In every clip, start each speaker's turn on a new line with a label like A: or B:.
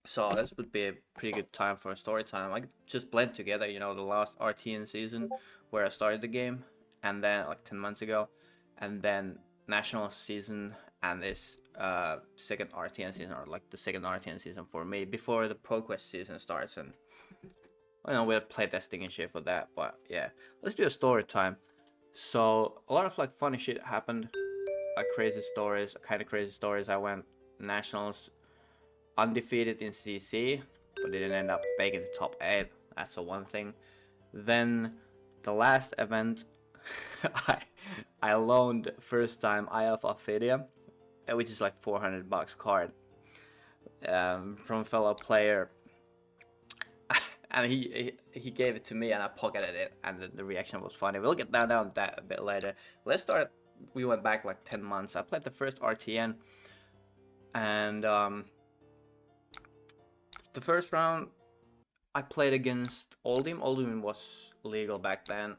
A: So this would be a pretty good time for a story time. I could just blend together, you know, the last RtN season where I started the game, and then like 10 months ago, and then national season and this second RtN season, or like the second RtN season for me before the ProQuest season starts. And you know, we'll play testing and shit for that. But yeah, let's do a story time. So a lot of like funny shit happened, like crazy stories, kind of crazy stories. I went nationals undefeated in CC, but didn't end up making the top 8. That's the one thing. Then the last event, I I loaned first time Eye of Ophidia, which is like $400 card, from a fellow player, and he gave it to me and I pocketed it, and the reaction was funny. We'll get down that a bit later. Let's start. We went back like 10 months. I played the first RtN, and the first round I played against Oldhim. Oldhim was legal back then.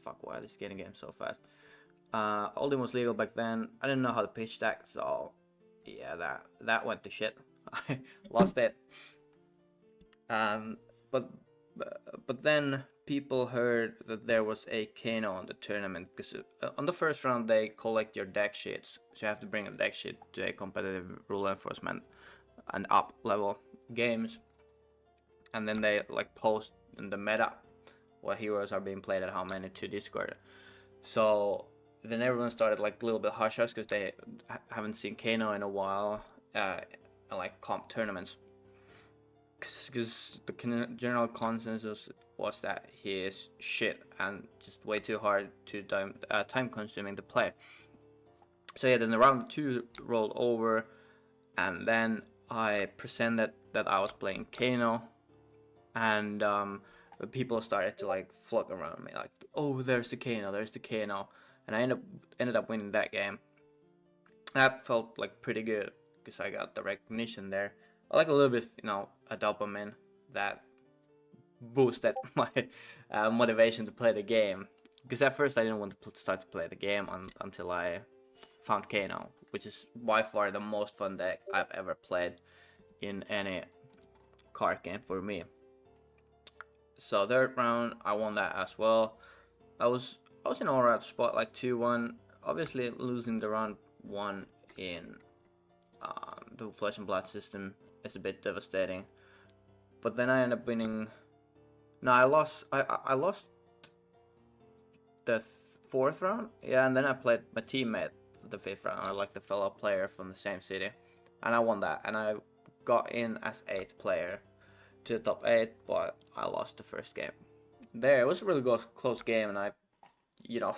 A: Fuck, why is this getting game so fast? Oldhim was legal back then. I didn't know how to pitch deck, so yeah, that went to shit. I lost it. Um, but but then people heard that there was a Kano on the tournament, because on the first round they collect your deck sheets, so you have to bring a deck sheet to a competitive rule enforcement and up level games, and then they like post in the meta what heroes are being played at how many to Discord. So then everyone started like a little bit hush hush because they haven't seen Kano in a while, like comp tournaments, because the general consensus was that he is shit and just way too hard to time consuming to play. So yeah, then the round 2 rolled over, and then I presented that I was playing Kano, and people started to like flock around me like, oh, there's the Kano, and I ended up winning that game. That felt like pretty good because I got the recognition there. I like a little bit, you know, a dopamine that boosted my motivation to play the game. Because at first I didn't want to start to play the game until I found Kano, which is by far the most fun deck I've ever played in any card game for me. So third round I won that as well. I was in alright spot, like 2-1. Obviously losing the round 1 in the Flesh and Blood system is a bit devastating. But then I ended up winning. No, I lost. I lost the fourth round. Yeah, and then I played my teammate the fifth round, or like the fellow player from the same city, and I won that. And I got in as 8th player to the top 8, but I lost the first game. There, it was a really close game, and I, you know,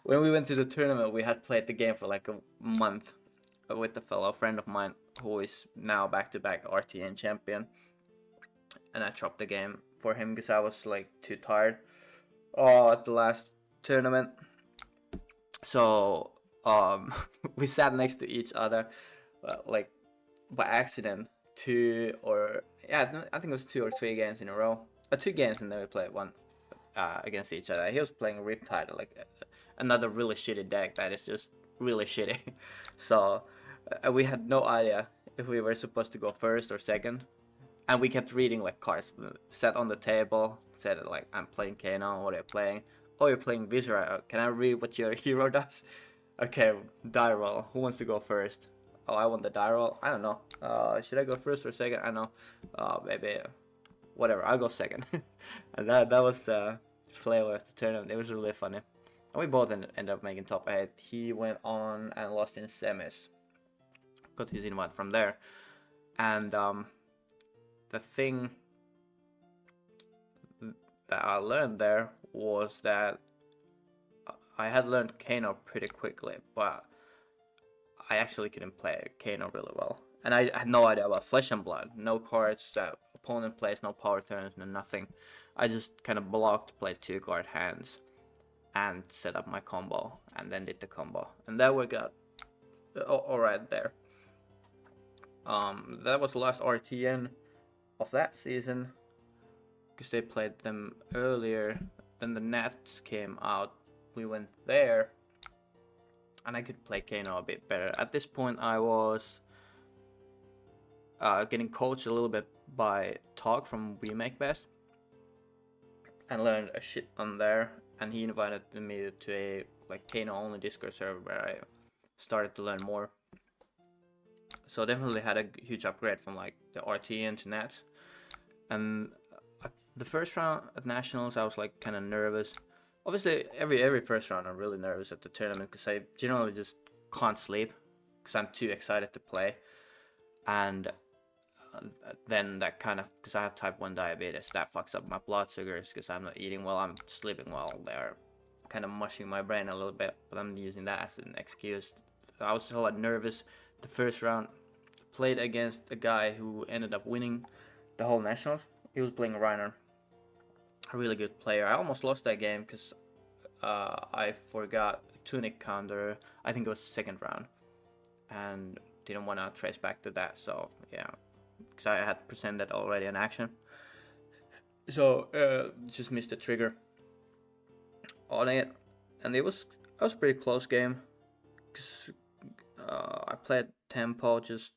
A: when we went to the tournament, we had played the game for like a month with a fellow friend of mine who is now back-to-back RtN champion, and I dropped the game for him because I was like too tired at the last tournament. So we sat next to each other, like by accident, I think it was 2 or 3 games in a row. 2 games, and then we played one against each other. He was playing Riptide, like another really shitty deck that is just really shitty. So we had no idea if we were supposed to go first or second, and we kept reading like cards set on the table. Said like, I'm playing Kano. What are you playing? Oh, you're playing Viscera. Can I read what your hero does? Okay, die roll. Who wants to go first? Oh, I want the die roll. I don't know. Should I go first or second? I don't know. Maybe whatever. I'll go second. And that was the flavor of the tournament. It was really funny. And we both ended up making top 8. He went on and lost in semis. Got his invite from there. And the thing that I learned there was that I had learned Kano pretty quickly, but I actually couldn't play Kano really well. And I had no idea about Flesh and Blood. No cards that opponent plays, no power turns, no nothing. I just kind of blocked, played 2-card hands, and set up my combo, and then did the combo. And that worked out alright there. That was the last RtN of that season, because they played them earlier. Then the Nats came out. We went there, and I could play Kano a bit better. At this point, I was getting coached a little bit by Talk from We Make Best, and learned a shit on there. And he invited me to a like Kano only Discord server where I started to learn more. So definitely had a huge upgrade from like the RtN to Nats. And the first round at nationals, I was like kind of nervous. Obviously, every first round, I'm really nervous at the tournament because I generally just can't sleep because I'm too excited to play. And then that kind of, because I have type 1 diabetes, that fucks up my blood sugars because I'm not eating well, I'm sleeping well. They're kind of mushing my brain a little bit, but I'm using that as an excuse. I was so nervous the first round. Played against a guy who ended up winning the whole nationals. He was playing Reiner, a really good player. I almost lost that game because I forgot Tunic counter. I think it was the second round, and didn't want to trace back to that. So yeah, because I had presented already an action. So just missed the trigger on it, and it was a pretty close game. Cause I played tempo, just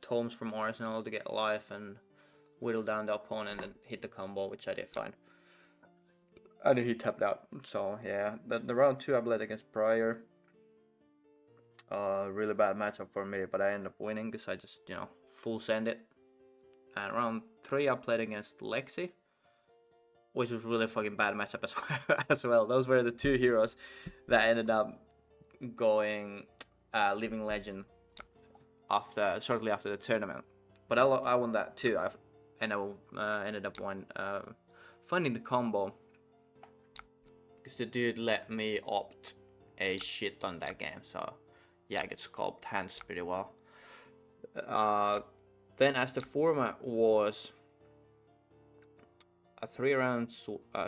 A: tomes from Arsenal to get life and whittle down the opponent and hit the combo, which I did fine. And he tapped out. So yeah, the round 2 I played against Pryor. Really bad matchup for me, but I ended up winning because I just full send it. And round 3 I played against Lexi, which was really fucking bad matchup as well. Those were the 2 heroes that ended up going Living Legend shortly after the tournament. But I won that too. I ended up finding the combo because the dude let me opt a shit on that game. So yeah, I get sculpt hands pretty well. Then as the format was a 3-round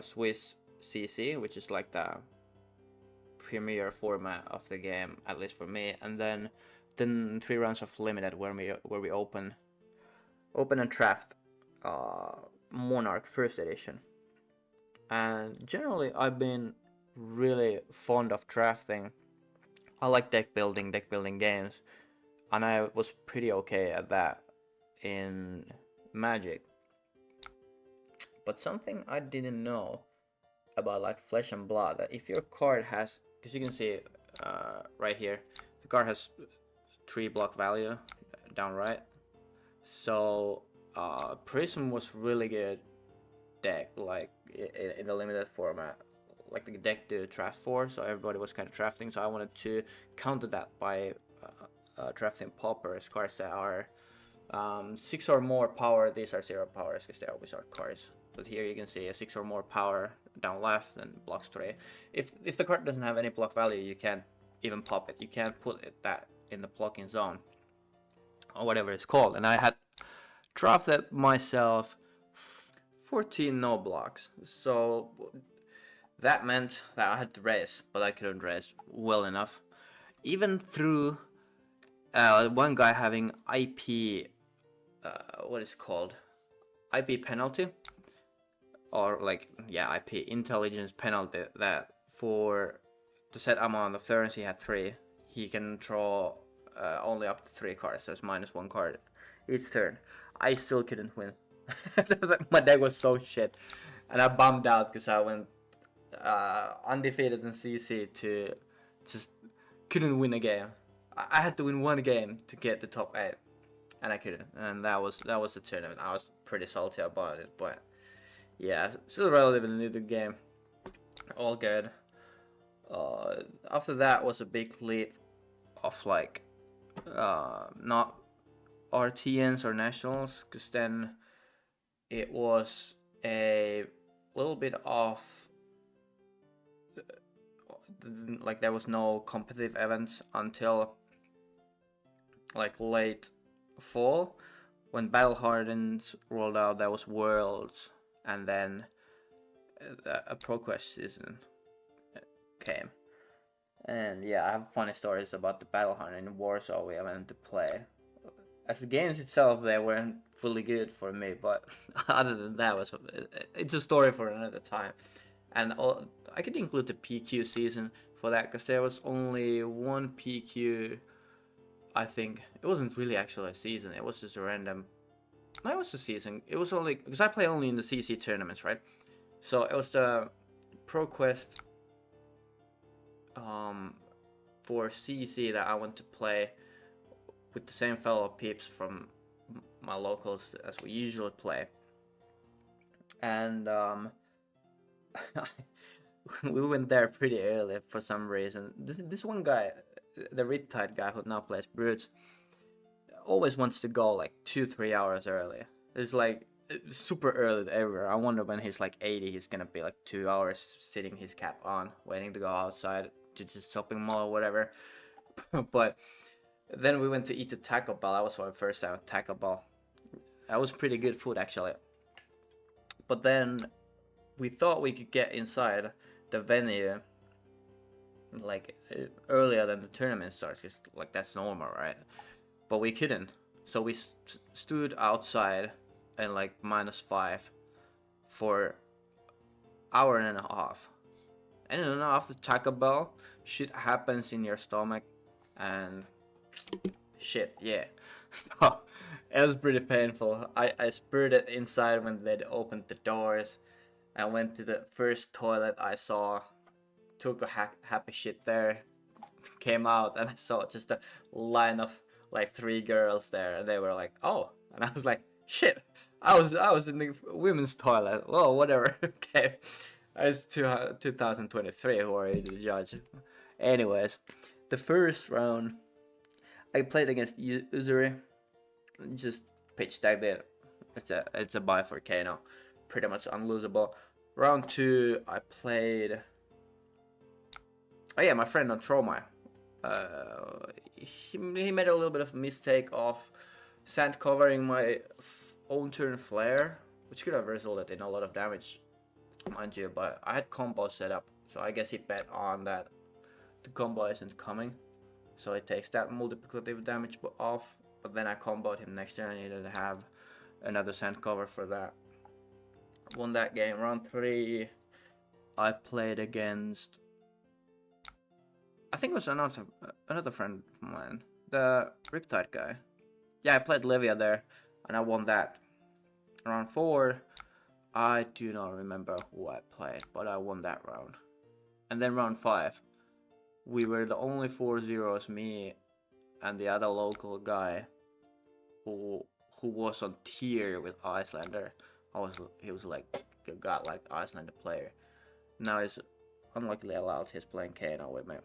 A: Swiss CC, which is like the premier format of the game, at least for me, and then 3 rounds of limited where we open and draft Monarch first edition. And generally I've been really fond of drafting. I like deck building games, and I was pretty okay at that in Magic. But something I didn't know about like Flesh and Blood, that if your card has, because you can see right here, the card has 3 block value down right. So Prism was really good deck, like in the limited format, like the deck to draft for, so everybody was kind of drafting. So I wanted to counter that by drafting Paupers, cards that are 6 or more power. These are 0 powers because they are wizard cards. But here you can see a 6 or more power down left and blocks 3. If the card doesn't have any block value, you can't even pop it. You can't put that in the blocking zone or whatever it's called. And I had drafted myself 14 no blocks. So that meant that I had to raise, but I couldn't raise well enough. Even through one guy having IP, what is it called? IP penalty, or like IP intelligence penalty, that for the set amount of turns he had 3, he can draw only up to 3 cards, so it's -1 card each turn. I still couldn't win. My deck was so shit, and I bummed out because I went undefeated in CC to just couldn't win a game. I had to win 1 game to get the top 8, and I couldn't. And that was the tournament. I was pretty salty about it, but yeah, still relatively new to the game. All good. After that was a big leap of like not RTNs or nationals, because then it was a little bit of like there was no competitive events until like late fall when Battle Hardens rolled out. There was Worlds, and then a ProQuest season came. And yeah, I have funny stories about the Battle Harden in Warsaw we went to play. As the games itself, they weren't fully good for me, but other than that, it's a story for another time. And I could include the PQ season for that, because there was only one PQ I think it wasn't really actually a season. It was just a random. No, it was a season. It was only because I play only in the CC tournaments, right? So it was the ProQuest for CC that I went to play with the same fellow peeps from my locals as we usually play, and we went there pretty early for some reason. This one guy, the Riptide guy who now plays Brutes, always wants to go like 2-3 hours early. It's like super early everywhere. I wonder when he's like 80, he's gonna be like 2 hours sitting his cap on, waiting to go outside to just shopping mall or whatever. But then we went to eat the Taco Bell. That was our first time at Taco Bell. That was pretty good food actually. But then we thought we could get inside the venue like earlier than the tournament starts, because like that's normal, right? But we couldn't, so we stood outside in like -5 for hour and a half. And then after Taco Bell, shit happens in your stomach, and shit, yeah. So it was pretty painful. I spurted inside when they opened the doors. I went to the first toilet I saw, took a happy shit there, came out, and I saw just a line of like 3 girls there, and they were like, "Oh," and I was like, "Shit, I was in the women's toilet." Well, whatever. Okay, it's 2023. Who are you to judge? Anyways, the first round, I played against Uzuri. Just pitch tagged it. It's a bye for Kano. Pretty much unlosable. Round 2, I played. Oh yeah, my friend on Tromai. He made a little bit of a mistake of sand covering my own turn flare, which could have resulted in a lot of damage, mind you. But I had combo set up, so I guess he bet on that the combo isn't coming, so it takes that multiplicative damage off. But then I comboed him next turn. I needed to have another sand cover for that. Won that game. Round 3, I played against. I think it was another friend of mine, the Riptide guy. Yeah, I played Livia there, and I won that. Round 4, I do not remember who I played, but I won that round. And then round 5, we were the only 4-0s, me and the other local guy who was on tier with Icelander. He was like a godlike Icelander player. Now he's unluckily allowed. He's playing Kano with me.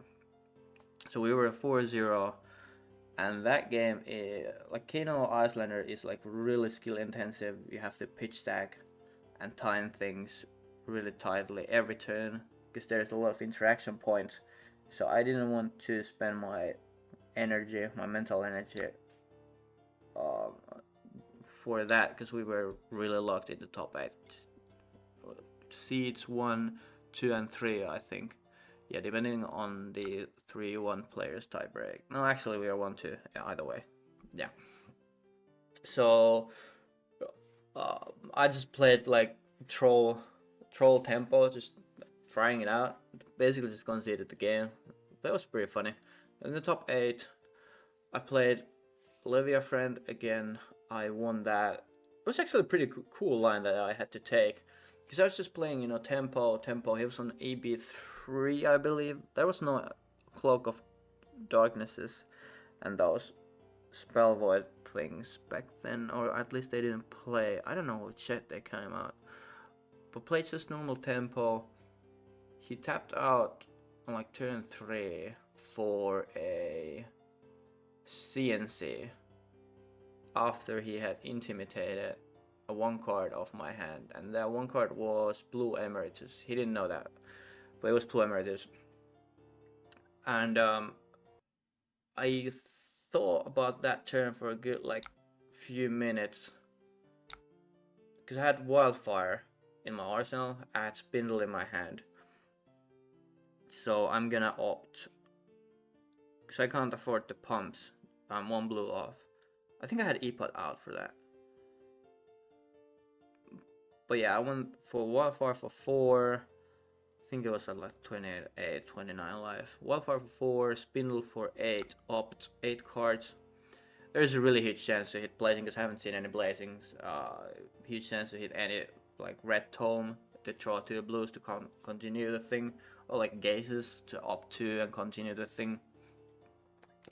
A: So we were 4-0, and that game is like Kano Icelander is like really skill intensive. You have to pitch stack and time things really tightly every turn, because there's a lot of interaction points. So I didn't want to spend my energy, my mental energy, for that, because we were really locked in the top 8 seeds, 1, 2, and 3, I think. Yeah, depending on the 3-1 players tiebreak. No, actually we are 1-2. Yeah, either way. Yeah. So I just played like troll tempo, just trying it out. Basically just conceded the game. But it was pretty funny. In the top 8, I played Olivia Friend again. I won that. It was actually a pretty cool line that I had to take, because I was just playing, tempo. He was on EB3, I believe. There was no Cloak of Darknesses and those Spell Void things back then, or at least they didn't play. I don't know what shit they came out. But played just normal tempo. He tapped out on like turn 3 for a CNC after he had intimidated a 1 card off my hand, and that 1 card was Blue Emeritus. He didn't know that, but it was Blue Emeritus. And I thought about that turn for a good like few minutes, because I had Wildfire in my arsenal, I had Spindle in my hand, so I'm gonna opt, because I can't afford the pumps. I'm 1 blue off. I think I had E-Pot out for that. But yeah, I went for Wildfire for 4. I think it was at like 28, 29 life. Wildfire for 4, Spindle for 8, opt 8 cards. there's a really huge chance to hit blazing because I haven't seen any blazings. Huge chance to hit any like red tome to draw 2 blues to continue the thing, or like gazes to opt 2 and continue the thing.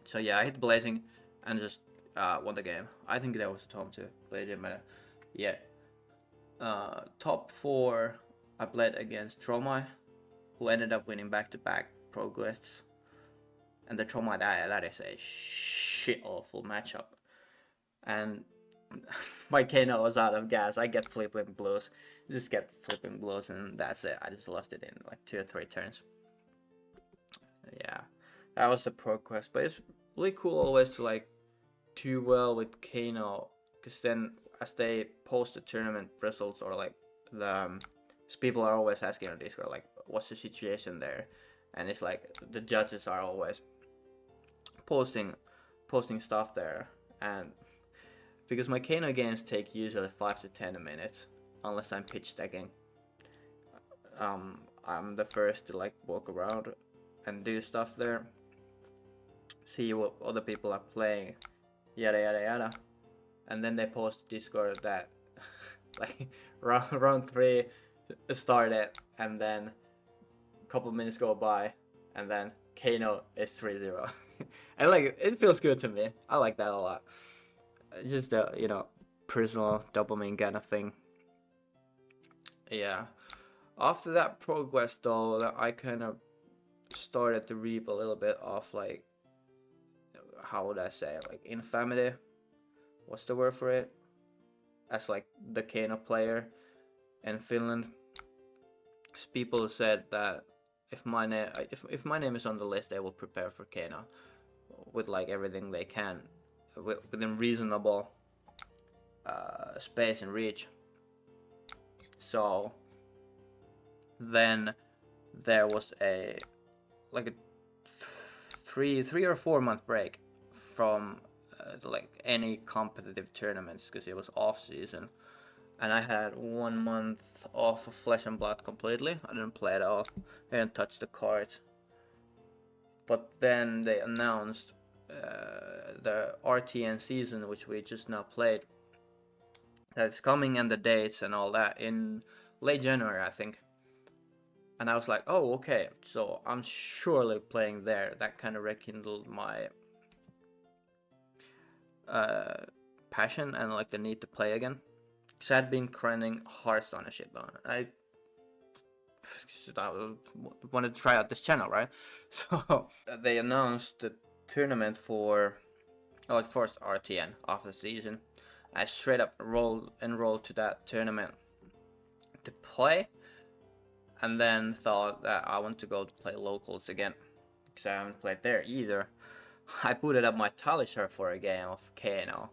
A: So yeah, I hit blazing and just won the game. I think that was the tome too, but it didn't matter. Yeah. Top 4, I played against Tromai, who ended up winning back-to-back Pro Quests. And the Tromai, that is a shit awful matchup. And my Kano was out of gas. I get flipping blues. Just get flipping blues, and that's it. I just lost it in like 2 or 3 turns. Yeah, that was the Pro Quest. But it's really cool always to like do well with Kano, because then as they post the tournament results, or like the people are always asking on Discord like what's the situation there, and it's like the judges are always posting stuff there, and because my Kano games take usually 5 to 10 minutes unless I'm pitch decking, I'm the first to like walk around and do stuff there, see what other people are playing, yada yada yada, and then they post Discord that like round 3 started, and then a couple minutes go by, and then Kano is 3-0. And like it feels good to me. I like that a lot. Just a personal dopamine kind of thing. Yeah. After that Pro Quest though, I kind of started to reap a little bit of like, how would I say, like infamy. What's the word for it? As like the Kano player in Finland, people said that if my name is on the list, they will prepare for Kano with like everything they can within reasonable space and reach. So then there was a 3 or 4 month break from like any competitive tournaments because it was off season, and I had 1 month off of Flesh and Blood completely. I didn't play at all. I didn't touch the cards. But then they announced the RtN season, which we just now played, that it's coming, and the dates and all that in late January, I think. And I was like, oh, okay, so I'm surely playing there. That kind of rekindled my passion and like the need to play again. Because I had been grinding Hearthstone and shit, but I wanted to try out this channel, right? So they announced the tournament for first RtN of the season. I straight up enrolled to that tournament to play, and then thought that I want to go to play locals again because I haven't played there either. I booted up my Talisher for a game of Kano,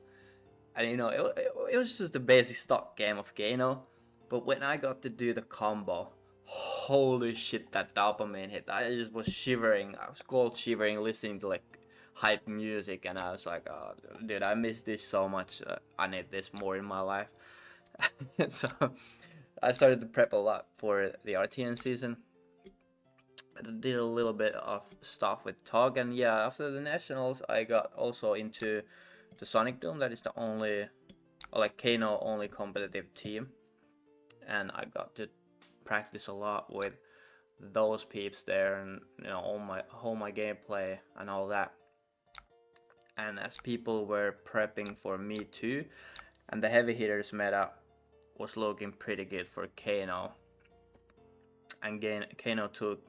A: and it was just a basic stock game of Kano, but when I got to do the combo, holy shit, that dopamine hit. I just was shivering. I was cold shivering listening to like hype music, and I was like, oh dude, I miss this so much. I need this more in my life. So I started to prep a lot for the RtN season. I did a little bit of stuff with Tog, and yeah, after the nationals I got also into the Sonic Doom. That is the only Kano only competitive team, and I got to practice a lot with those peeps there, and all my gameplay and all that. And as people were prepping for me too, and the heavy hitters meta was looking pretty good for Kano, and Kano took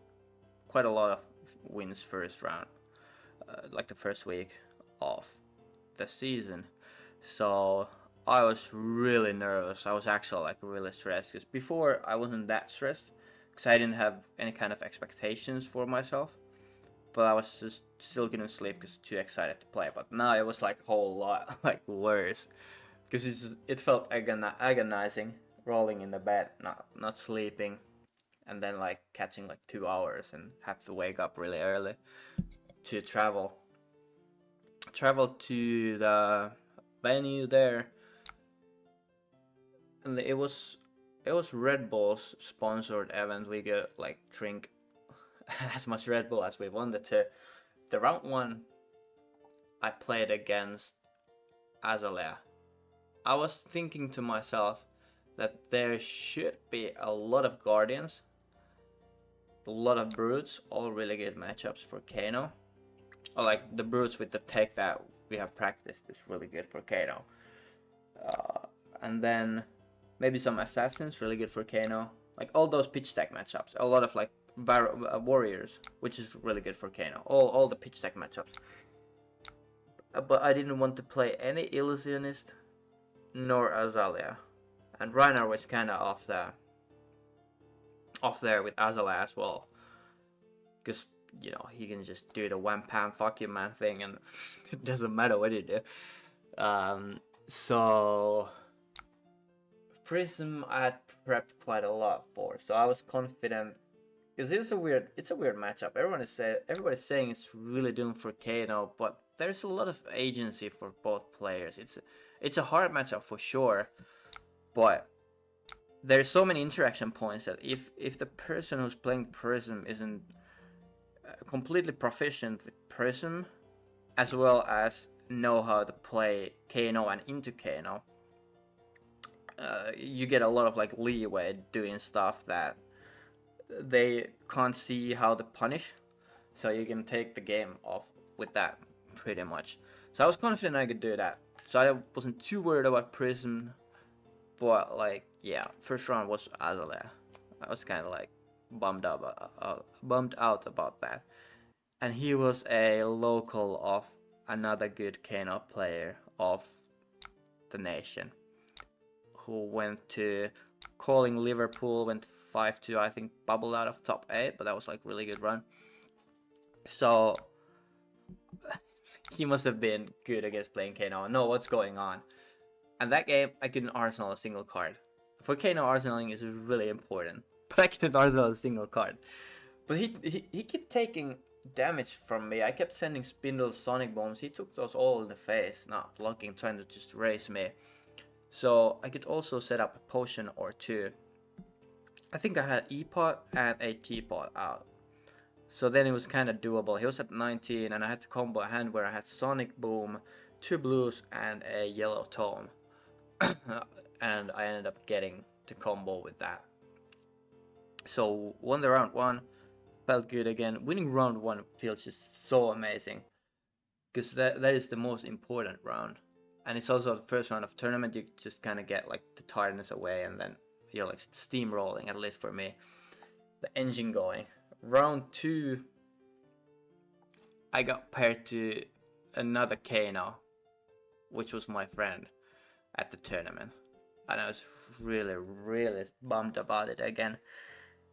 A: quite a lot of wins first round, like the first week of the season. So I was really nervous. I was actually like really stressed, because before I wasn't that stressed because I didn't have any kind of expectations for myself, but I was just still couldn't sleep because too excited to play. But now it was like a whole lot like worse, because it felt agonizing rolling in the bed, not sleeping, and then like catching like 2 hours and have to wake up really early to travel to the venue there. And it was Red Bull's sponsored event. We could like drink as much Red Bull as we wanted to. The round 1 I played against Azalea. I was thinking to myself that there should be a lot of Guardians, a lot of Brutes, all really good matchups for Kano. Or like the Brutes with the tech that we have practiced is really good for Kano. And then maybe some Assassins, really good for Kano. Like all those pitch stack matchups. A lot of like Warriors, which is really good for Kano. All the pitch stack matchups. But I didn't want to play any Illusionist nor Azalea. And Reinar was kind of off there with Azalea as well. Because, you know, he can just do the one pam fuck you man thing and it doesn't matter what you do. So Prism I had prepped quite a lot for, so I was confident because it's a weird matchup. Everybody's saying it's really doomed for Kano, but there's a lot of agency for both players. It's a hard matchup for sure, but there's so many interaction points that if the person who's playing Prism isn't completely proficient with Prism, as well as know how to play Kano and into Kano, you get a lot of like leeway doing stuff that they can't see how to punish, so you can take the game off with that pretty much. So I was confident I could do that, so I wasn't too worried about Prism. But like, yeah, first round was Azalea. I was kind of like bummed out about that. And he was a local of another good Kano player of the nation, who went to calling Liverpool, went 5-2, I think, bubbled out of top 8, but that was like really good run. So he must have been good against playing Kano and know what's going on. And that game, I couldn't arsenal a single card. For Kano, arsenaling is really important, but I couldn't arsenal a single card. But he kept taking damage from me. I kept sending spindles, sonic bombs. He took those all in the face, not blocking, trying to just race me. So I could also set up a potion or two. I think I had E-pot and a T-pot out. So then it was kind of doable. He was at 19 and I had to combo a hand where I had Sonic Boom, 2 blues and a yellow tome. And I ended up getting the combo with that. So won the round 1, felt good again. Winning round 1 feels just so amazing, because that is the most important round. And it's also the first round of tournament. You just kind of get like the tiredness away, and then you're like steamrolling, at least for me. The engine going. Round 2, I got paired to another Kano, which was my friend at the tournament. And I was really, really bummed about it again,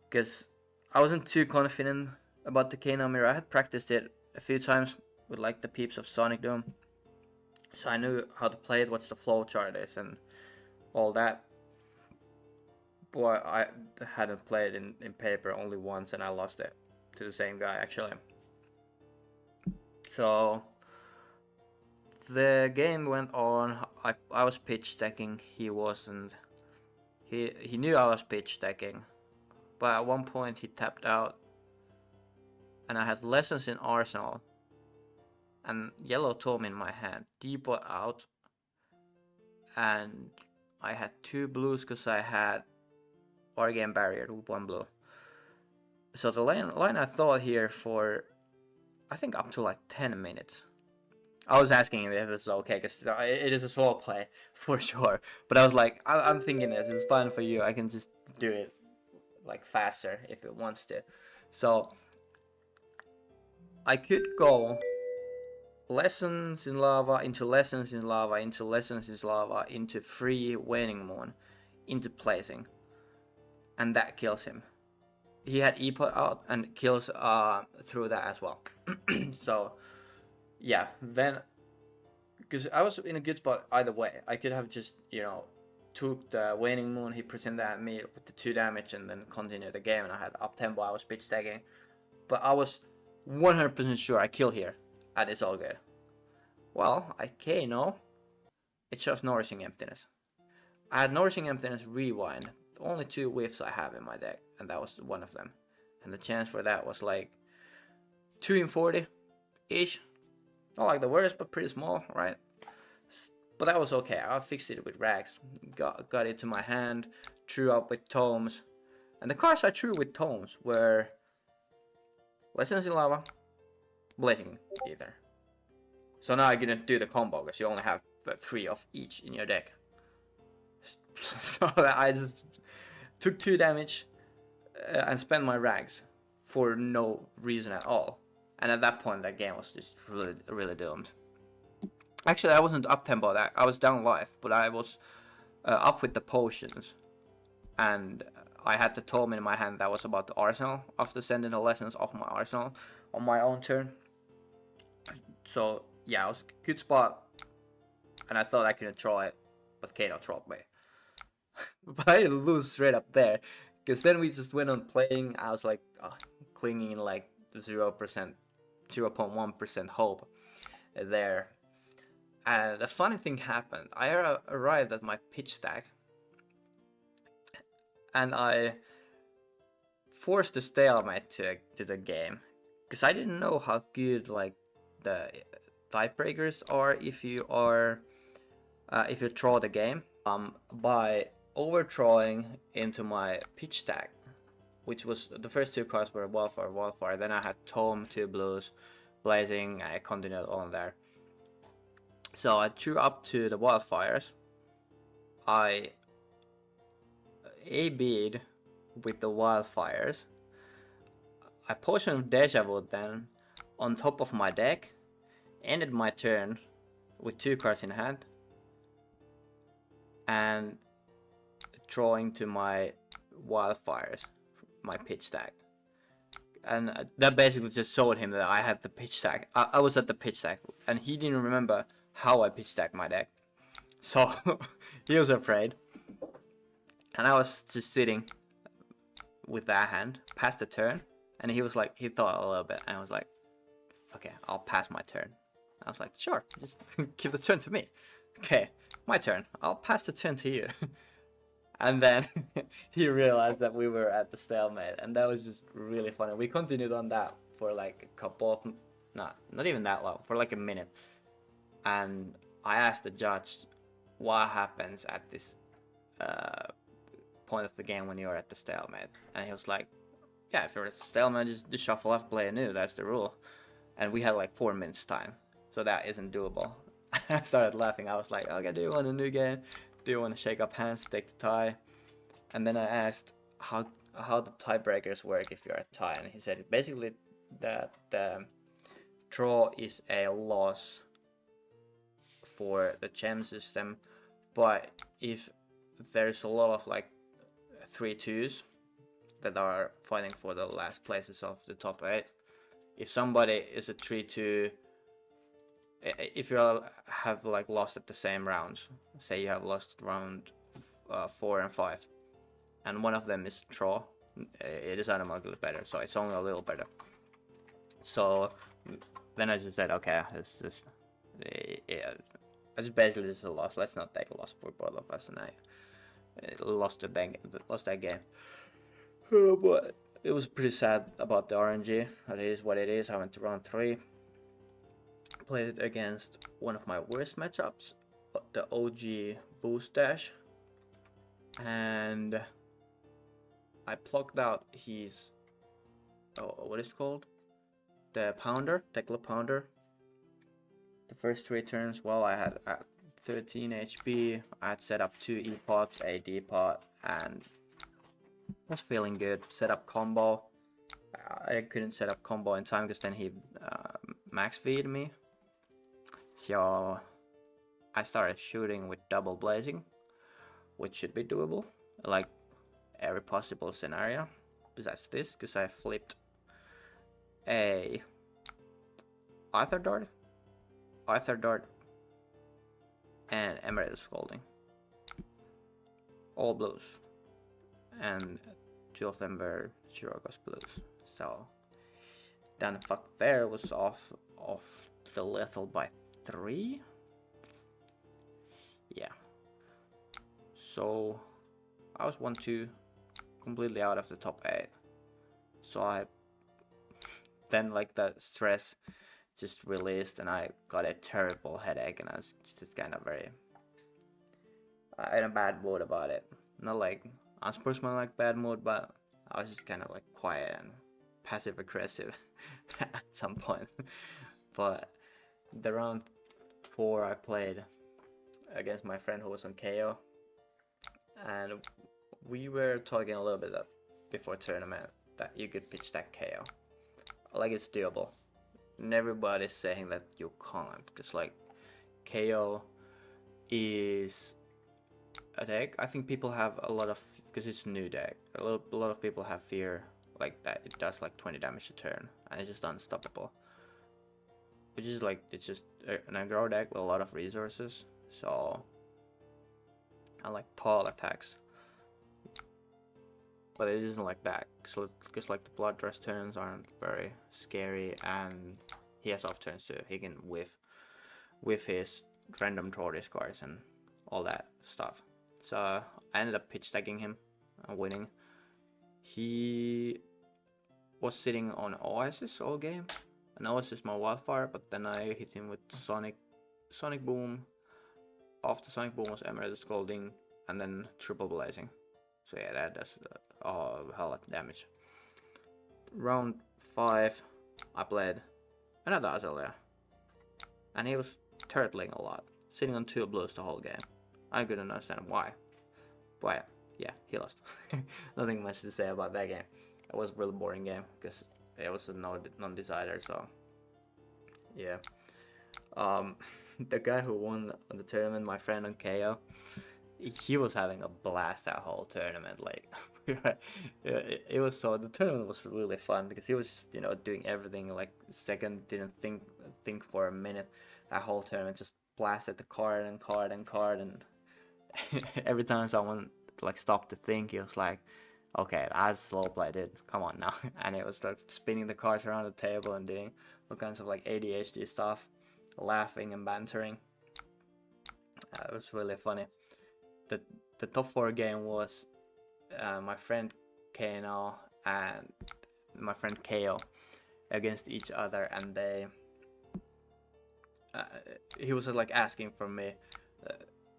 A: because I wasn't too confident about the Kano mirror. I had practiced it a few times with like the peeps of Sonic Doom, so I knew how to play it, what the flow chart is and all that. But I hadn't played in paper only once, and I lost it to the same guy actually. So the game went on. I was pitch stacking. He wasn't. He knew I was pitch stacking, but at one point he tapped out, and I had lessons in Arsenal and yellow tome in my hand. Depot out, and I had 2 blues because I had Organ barrier with 1 blue. So the line I thought here for, I think, up to like 10 minutes. I was asking him if this is okay, because it is a solo play for sure. But I was like, I'm thinking this is fine for you. I can just do it like faster if it wants to. So I could go lessons in lava into lessons in lava into lessons in lava into free waning moon into placing, and that kills him. He had E-pot out and kills through that as well. So yeah, then, because I was in a good spot either way. I could have just, you know, took the waning moon, he presented at me with the 2 damage and then continued the game, and I had up tempo, I was pitch stacking. But I was 100% sure I kill here, and it's all good. Well, I KO. It shows Nourishing Emptiness. I had Nourishing Emptiness Rewind, the only 2 whiffs I have in my deck, and that was one of them. And the chance for that was like 2 in 40 ish. Not like the worst, but pretty small, right? But that was okay. I fixed it with rags. Got it to my hand, threw up with tomes. And the cards I threw with tomes were Lessons in Lava, Blazing Ether. So now I couldn't do the combo because you only have 3 of each in your deck. So I just took 2 damage and spent my rags for no reason at all. And at that point, that game was just really doomed. Actually, I wasn't up tempo. That I was down life, but I was up with the potions, and I had the tome in my hand that was about the arsenal after sending the lessons off my arsenal on my own turn. So yeah, it was a good spot, and I thought I couldn't troll it, but Kano trolled me. But I didn't lose straight up there, because then we just went on playing. I was like clinging in like 0.1% hope there. And the funny thing happened. I arrived at my pitch stack, and I forced a stalemate to the game, because I didn't know how good like the tiebreakers are if you draw the game. By overthrowing into my pitch stack, which was the first 2 cards were Wildfire. Then I had Tome, 2 blues, Blazing, and I continued on there. So I threw up to the Wildfires. I AB'd with the Wildfires. I Potion of Deja Vu then on top of my deck, ended my turn with 2 cards in hand, and drawing to my Wildfires, my pitch stack. And that basically just showed him that I had the pitch stack. I was at the pitch stack, and he didn't remember how I pitch stacked my deck. So he was afraid. And I was just sitting with that hand, past the turn, and he was like, he thought a little bit, and I was like, okay, I'll pass my turn. I was like, sure, just give the turn to me. Okay, my turn. I'll pass the turn to you. And then he realized that we were at the stalemate, and that was just really funny. We continued on that for like a couple of, not even that long, for like a minute. And I asked the judge what happens at this point of the game when you're at the stalemate, and he was like, yeah, if you're at the stalemate, just shuffle off, play anew, that's the rule. And we had like 4 minutes time, so that isn't doable. I started laughing. I was like, okay, do you want a new game? Do you want to shake up hands, take the tie? And then I asked how the tiebreakers work if you're at tie, and he said basically that the draw is a loss for the gem system, but if there's a lot of like 3-2s that are fighting for the last places of the top 8, if somebody is a 3-2, if you have like lost at the same rounds, say you have lost round 4 and 5, and one of them is draw, it is automatically better, so it's only a little better. So then I just said, okay, it's just it's basically just a loss. Let's not take a loss for both of us, and I lost that game. But it was pretty sad about the RNG. It is what it is. I went to round 3. Played it against one of my worst matchups, the OG Boost Dash, and I plucked out his what is it called? The Pounder, Tekla Pounder. The first 3 turns, well, I had 13 HP. I had set up 2 E-pots, a D-pot, and was feeling good. Set up combo. I couldn't set up combo in time because then he max feed me. So I started shooting with double blazing, which should be doable, like every possible scenario besides this, because I flipped a Aether Dart, and Emerald Scalding, all blues, and 2 of them were Shirogos blues. So then fuck there was off the lethal by 3. Yeah. So I was 1-2, completely out of the top 8. So I then like the stress just released, and I got a terrible headache, and I was just kind of very in a bad mood about it. Not like unsportsmanlike bad mood, but I was just kind of like quiet and passive aggressive at some point. But the round 4 I played against my friend who was on KO, and we were talking a little bit before tournament that you could pitch that KO. Like it's doable. And everybody's saying that you can't, because like KO is a deck. I think people have a lot of, because it's a new deck. A lot of people have fear like that it does like 20 damage a turn and it's just unstoppable. Which is like, it's just an aggro deck with a lot of resources. So I like tall attacks. But it isn't like that, because like the Bloodrust turns aren't very scary, and he has off turns too. He can whiff his random draw discards and all that stuff. So I ended up pitch stacking him and winning. He was sitting on Oasis all game, and Oasis my wildfire, but then I hit him with Sonic Boom. After Sonic Boom was Emerald the Scalding, and then Triple Blazing. So yeah, that does a hell lot of damage. Round 5, I played another Azalea, and he was turtling a lot, sitting on 2 blues the whole game. I couldn't understand why. But yeah, he lost. Nothing much to say about that game. It was a really boring game, because it was a non-decider, so yeah. The guy who won the tournament, my friend on KO, he was having a blast that whole tournament. Like it was, so the tournament was really fun because he was just, you know, doing everything. Like second didn't think for a minute. That whole tournament just blasted the card and every time someone like stopped to think, he was like, okay, that's slow play, dude, come on now. And it was like spinning the cards around the table and doing all kinds of like ADHD stuff, laughing and bantering. It was really funny. The top 4 game was my friend Kano and my friend KO against each other, and they he was like asking from me,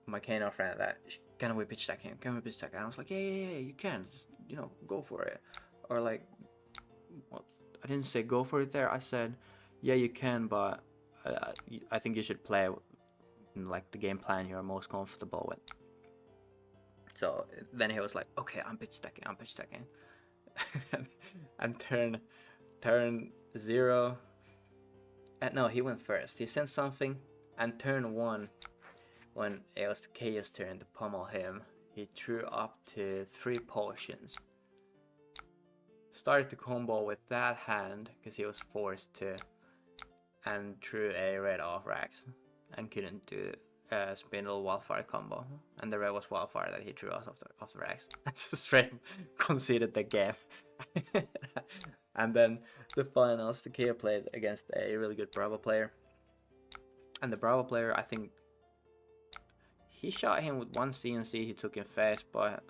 A: my Kano friend, that can we pitch that game? Can we pitch that game? And I was like, yeah, you can. Just, you know, go for it. Or like, well, I didn't say go for it there. I said, yeah, you can, but I think you should play like the game plan you're most comfortable with. So then he was like, okay, I'm pitch stacking. And turn 0. No, he went first. He sent something, and turn 1, when it was the Chaos turn to pummel him, he threw up to 3 potions. Started to combo with that hand, because he was forced to, and threw a red off racks, and couldn't do Spindle Wildfire combo, and the red was Wildfire that he threw off the racks. Just straight conceded the game. And then the finals, the KO played against a really good Bravo player, and the Bravo player, I think he shot him with 1 CNC he took in face, but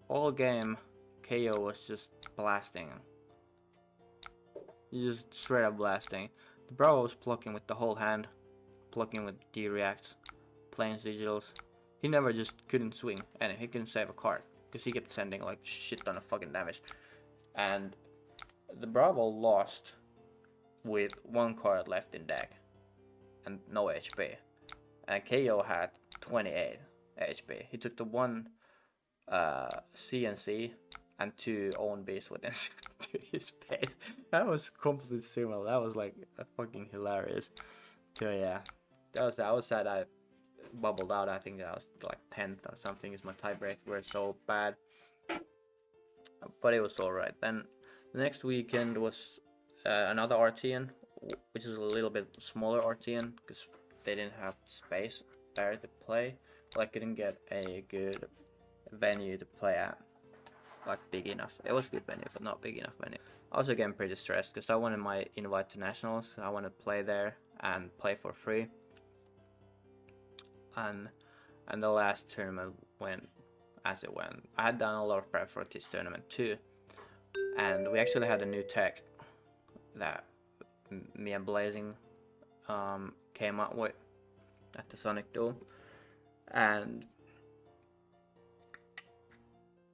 A: all game KO was just blasting. He just straight up blasting. The Bravo was blocking with the whole hand, blocking with D-reacts, playing sigils. He never just couldn't swing, and he couldn't save a card, because he kept sending like shit ton of fucking damage. And the Bravo lost with 1 card left in deck, and no HP. And KO had 28 HP. He took the 1 CNC and 2 own beasts within to his face. That was completely similar. That was like fucking hilarious. So yeah, that was sad. I bubbled out. I think that was like 10th or something. Because my tiebreaks were so bad, but it was alright. Then the next weekend was another RtN, which is a little bit smaller RtN, because they didn't have space there to play. Well, I couldn't get a good venue to play at, like big enough. It was a good venue, but not big enough venue. I was again pretty stressed, because I wanted my invite to nationals. I wanted to play there and play for free. And the last tournament went as it went. I had done a lot of prep for this tournament too, and we actually had a new tech that me and Blazing came up with at the Sonic Duel, and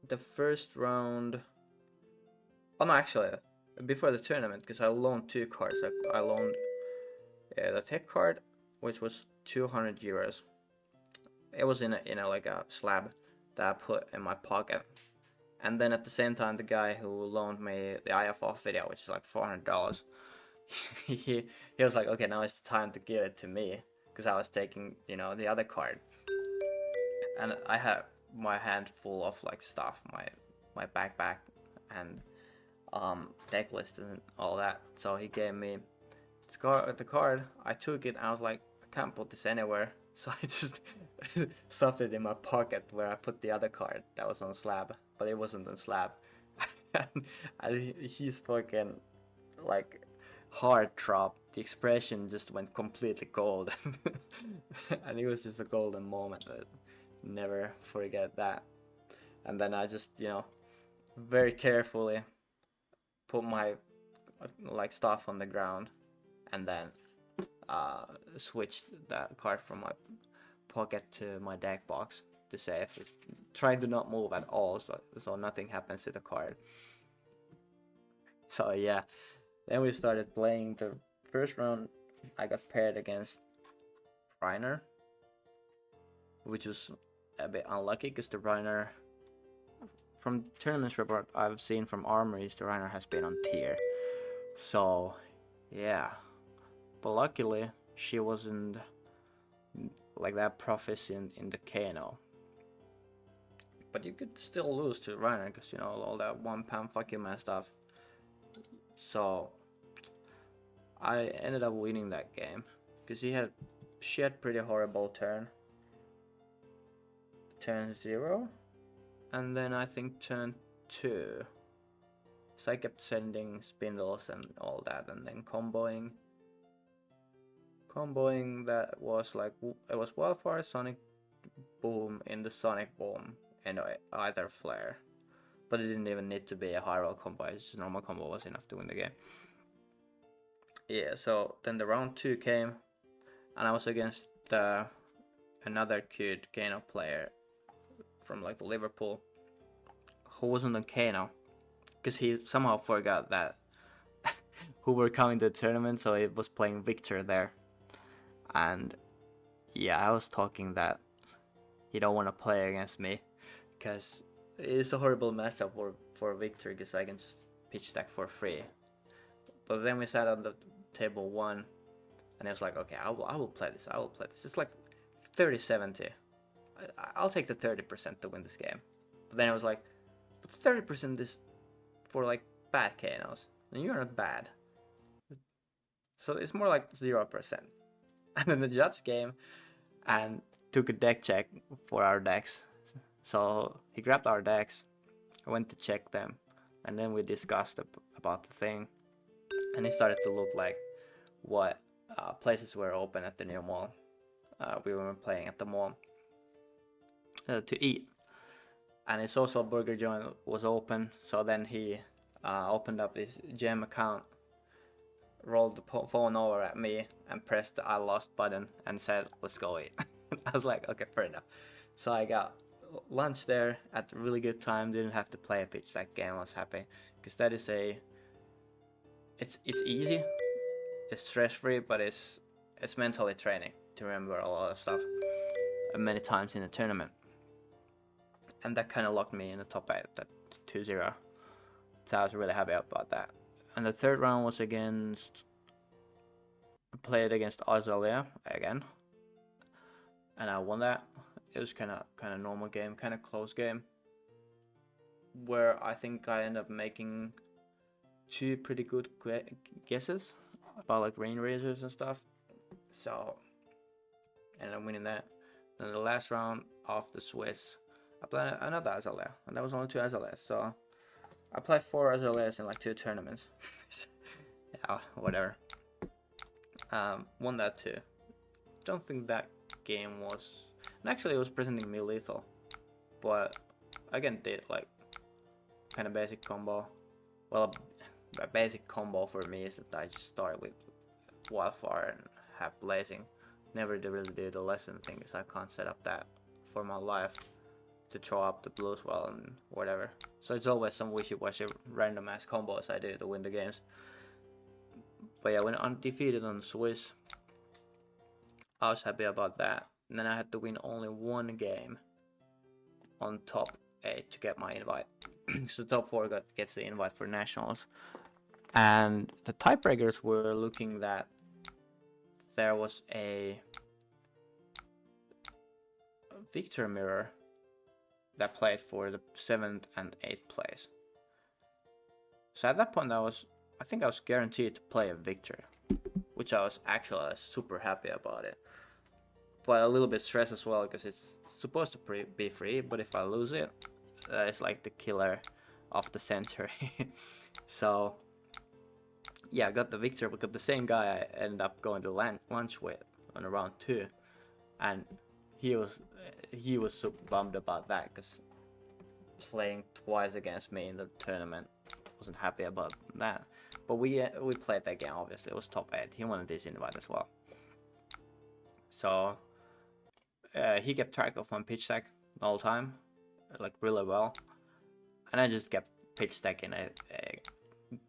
A: the first round. Oh no, actually, before the tournament, because I loaned 2 cards. I loaned the tech card, which was 200 euros. It was in a like a slab that I put in my pocket. And then at the same time, the guy who loaned me the IFF video, which is like $400, he was like, okay, now it's the time to give it to me, because I was taking, you know, the other card, and I had my hand full of like stuff, my backpack and deck list and all that. So he gave me the card. I took it. I was like, I can't put this anywhere, so I just stuffed it in my pocket where I put the other card that was on slab, but it wasn't on slab. And he's fucking like heart dropped. The expression just went completely cold, and it was just a golden moment. I never forget that. And then I just, you know, very carefully put my like stuff on the ground, and then switched that card from my pocket to my deck box to save it. Trying to not move at all, so nothing happens to the card. So yeah, then we started playing the first round. I got paired against Reiner, which was a bit unlucky because the Reiner, from tournaments report I've seen from Armories, the Reiner has been on tier. So yeah, but luckily she wasn't like that proficient in the Kano. But you could still lose to Reiner because, you know, all that 1 pound fuck you man stuff. So I ended up winning that game because she had pretty horrible turn 0, and then I think turn 2. So I kept sending spindles and all that, and then comboing that was like, it was Wildfire, Sonic Boom in the Sonic Boom, and either Flare. But it didn't even need to be a high roll combo, just a normal combo was enough to win the game. Yeah, so then the round 2 came, and I was against another cute Kano player from like Liverpool, who wasn't on Kano, because he somehow forgot that who were coming to the tournament, so he was playing Victor there. And yeah, I was talking that you don't want to play against me, because it's a horrible matchup for Victor, because I can just pitch stack for free. But then we sat on the table 1, and I was like, okay, I will play this. It's like 30-70. I'll take the 30% to win this game. But then I was like, but 30% is for like bad Kanos, and you're not bad. So it's more like 0%. And then the judge came and took a deck check for our decks. So he grabbed our decks, I went to check them, and then we discussed about the thing. And it started to look like what places were open at the new mall. We were playing at the mall to eat. And his social burger joint was open, so then he opened up his gem account, rolled the phone over at me, and pressed the I lost button and said, let's go eat. I was like, okay, fair enough. So I got lunch there at a really good time, didn't have to play a pitch that game, I was happy. Because that is it's easy, it's stress-free, but it's mentally training to remember a lot of stuff many times in a tournament. And that kind of locked me in the top 8, that 2-0. So I was really happy about that. And the third round was played against Azalea again, and I won that. It was kind of normal game, kind of close game, where I think I ended up making 2 pretty good guesses about like rain razors and stuff. So I ended up winning that. Then the last round of the Swiss, I played another Azalea, and that was only 2 Azaleas. So I played 4 Azaleas in like 2 tournaments. Yeah, whatever. Won that too. Don't think that game was... And actually it was presenting me lethal. But again, did like kind of basic combo. Well, a basic combo for me is that I just start with Wildfire and have Blazing. Never really do the lesson thing, because I can't set up that for my life. to throw up the blues well and whatever. So it's always some wishy-washy random ass combos I do to win the games. But yeah, when undefeated on Swiss, I was happy about that. And then I had to win only one game on top 8 to get my invite. So top 4 gets the invite for nationals. And the tiebreakers were looking that there was a Victor mirror that played for the 7th and 8th place. So at that point I think I was guaranteed to play a Victor, which I was actually super happy about it. But a little bit stressed as well because it's supposed to be free, but if I lose it, it's like the killer of the century. So yeah, I got the Victor, but got the same guy I ended up going to lunch with on round 2, and he was super bummed about that because playing twice against me in the tournament, wasn't happy about that. But we played that game, obviously. It was top 8. He wanted this invite as well. So he kept track of my pitch stack the whole time, like really well. And I just kept pitch stacking a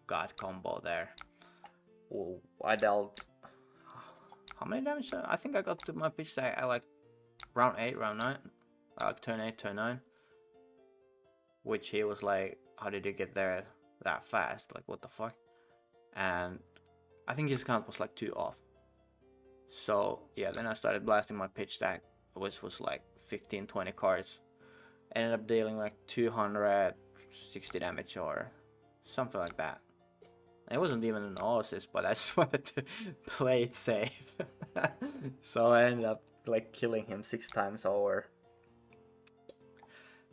A: god combo there. Ooh, I dealt... How many damage? I think I got to my pitch stack at like round 8, round 9. Like turn 8, turn 9. Which he was like, how did you get there that fast? Like, what the fuck? And I think his count was like 2 off. So yeah, then I started blasting my pitch stack, which was like 15-20 cards. Ended up dealing like 260 damage or something like that. It wasn't even an assist, but I just wanted to play it safe. So I ended up like killing him 6 times over.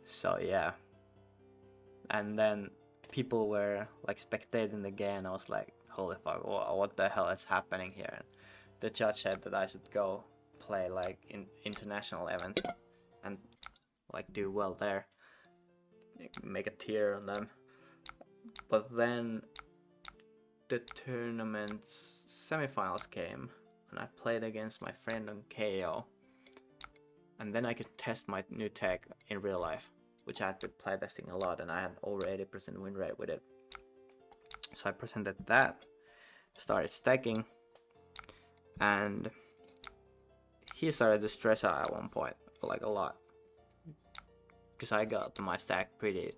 A: So yeah. And then people were like spectating the game. I was like, holy fuck, what the hell is happening here? And the judge said that I should go play like in international events and like do well there, make a tier on them. But then the tournament's semifinals came and I played against my friend on KO, and then I could test my new tech in real life, which I had been playtesting a lot, and I had over 80% win rate with it. So I presented that, started stacking, and he started to stress out at one point, like a lot, because I got my stack pretty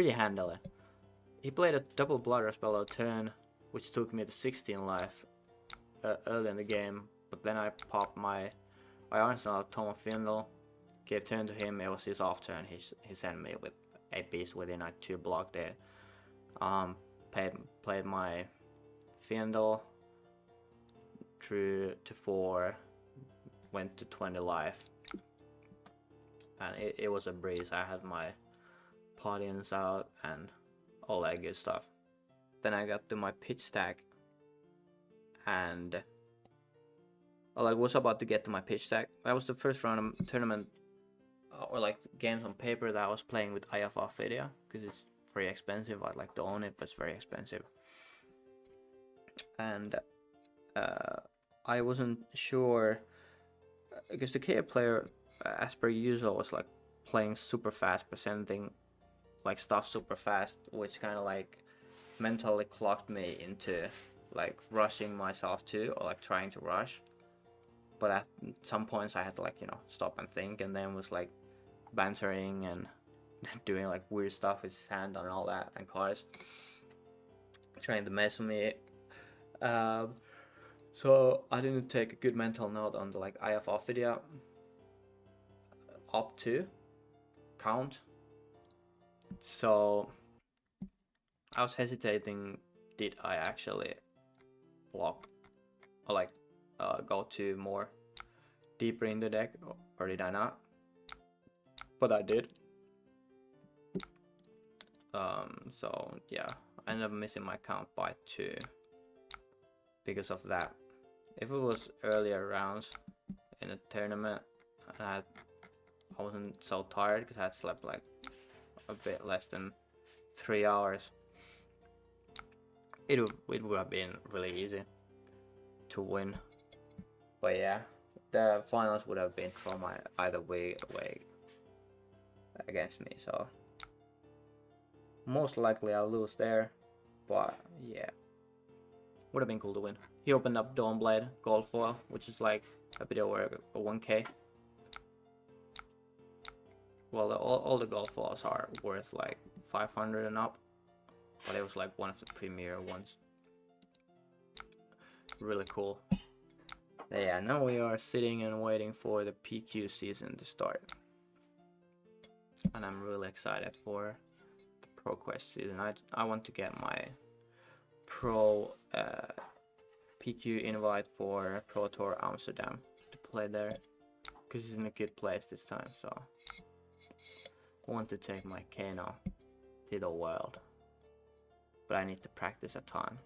A: handily. He played a double bladder spell out turn, which took me to 16 life early in the game, but then I popped my Arsenal Tom of Findle, gave turn to him. It was his off turn. He sent me with 8 beasts within like 2 block there. Played my Findle through to 4, went to 20 life, and it was a breeze. I had my Podians out and all that good stuff. Then I got to my pitch stack, and I like was about to get to my pitch stack. That was the first round of tournament or like games on paper that I was playing with IFR video, because it's very expensive. I'd like to own it, but it's very expensive. And I wasn't sure, because the KO player, as per usual, was like playing super fast, presenting like stuff super fast, which kind of like mentally clocked me into like rushing myself too, or like trying to rush. But at some points I had to like, you know, stop and think, and then was like bantering and doing like weird stuff with his hand and all that, and cards trying to mess with me. So I didn't take a good mental note on the like IFR video up to count. So I was hesitating, did I actually block or like go to more deeper in the deck, or did I not? But I did. So yeah, I ended up missing my count by 2 because of that. If it was earlier rounds in the tournament and I wasn't so tired because I had slept like a bit less than 3 hours, it would have been really easy to win. But yeah, the finals would have been trauma either way. against me, so most likely I'll lose there, but yeah, would have been cool to win. He opened up Dawnblade gold foil, which is like a bit over a 1k. Well, all the gold foils are worth like 500 and up, but it was like one of the premier ones. Really cool. Yeah, now we are sitting and waiting for the PQ season to start, and I'm really excited for the Pro Quest season. I want to get my Pro PQ invite for Pro Tour Amsterdam to play there, because it's in a good place this time. So I want to take my Kano to the world, but I need to practice a ton.